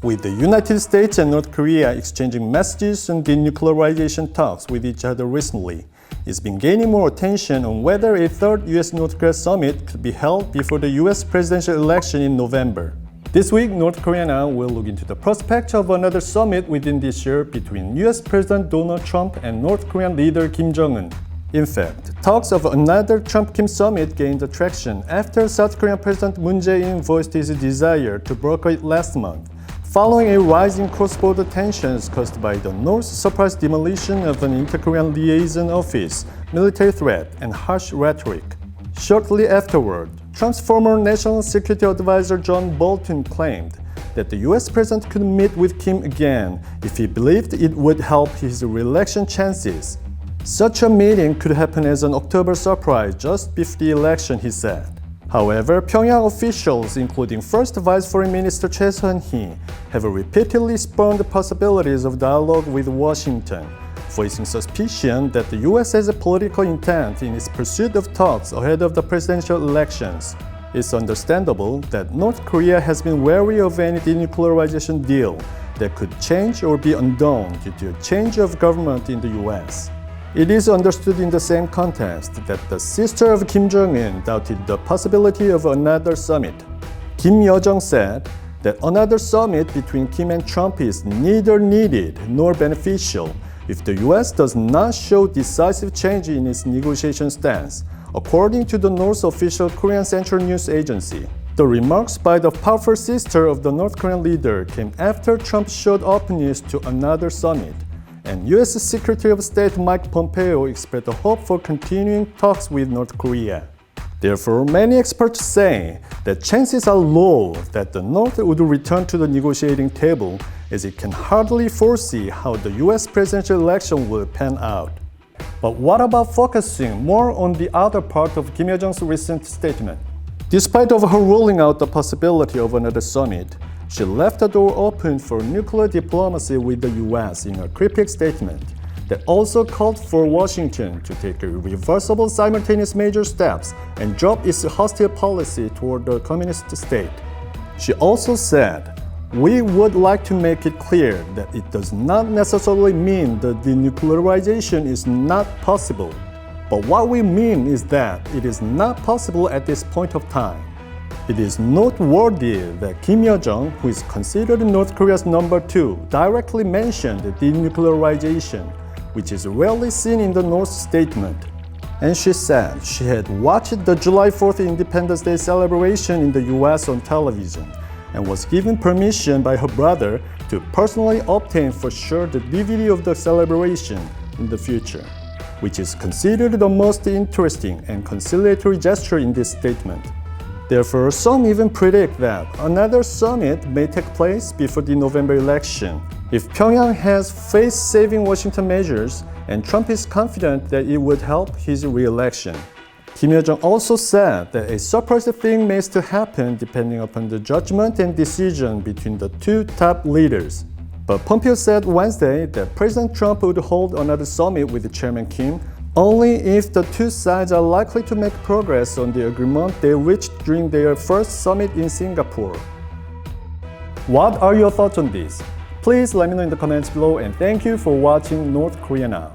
With the United States and North Korea exchanging messages on denuclearization talks with each other recently, it's been gaining more attention on whether a third US-North Korea summit could be held before the US presidential election in November. This week, North Korea Now will look into the prospect of another summit within this year between US President Donald Trump and North Korean leader Kim Jong-un. In fact, talks of another Trump-Kim summit gained traction after South Korean President Moon Jae-in voiced his desire to broker it last month, following a rise in cross-border tensions caused by the North's surprise demolition of an inter-Korean liaison office, military threat, and harsh rhetoric. Shortly afterward, Trump's former National Security Advisor John Bolton claimed that the US president could meet with Kim again if he believed it would help his re-election chances. Such a meeting could happen as an October surprise just before the election, he said. However, Pyongyang officials, including First Vice Foreign Minister Choi Sun-hee, have repeatedly spurned the possibilities of dialogue with Washington, voicing suspicion that the US has a political intent in its pursuit of talks ahead of the presidential elections. It's understandable that North Korea has been wary of any denuclearization deal that could change or be undone due to a change of government in the US. It is understood in the same context that the sister of Kim Jong-un doubted the possibility of another summit. Kim Yo-jong said that another summit between Kim and Trump is neither needed nor beneficial if the US does not show decisive change in its negotiation stance, according to the North's official Korean Central News Agency. The remarks by the powerful sister of the North Korean leader came after Trump showed openness to another summit, and US Secretary of State Mike Pompeo expressed a hope for continuing talks with North Korea. Therefore, many experts say that chances are low that the North would return to the negotiating table, as it can hardly foresee how the US presidential election will pan out. But what about focusing more on the other part of Kim Yo-jong's recent statement? Despite of her ruling out the possibility of another summit, she left the door open for nuclear diplomacy with the US in a cryptic statement that also called for Washington to take irreversible simultaneous major steps and drop its hostile policy toward the communist state. She also said, "We would like to make it clear that it does not necessarily mean that denuclearization is not possible, but what we mean is that it is not possible at this point of time." It is noteworthy that Kim Yo-jong, who is considered North Korea's number 2, directly mentioned denuclearization, which is rarely seen in the North's statement. And she said she had watched the July 4th Independence Day celebration in the US on television and was given permission by her brother to personally obtain for sure the DVD of the celebration in the future, which is considered the most interesting and conciliatory gesture in this statement. Therefore, some even predict that another summit may take place before the November election, if Pyongyang has face-saving Washington measures and Trump is confident that it would help his re-election. Kim Yo-jong also said that a surprise thing may still happen depending upon the judgment and decision between the two top leaders. But Pompeo said Wednesday that President Trump would hold another summit with Chairman Kim only if the two sides are likely to make progress on the agreement they reached during their first summit in Singapore. What are your thoughts on this? Please let me know in the comments below, and thank you for watching North Korea Now.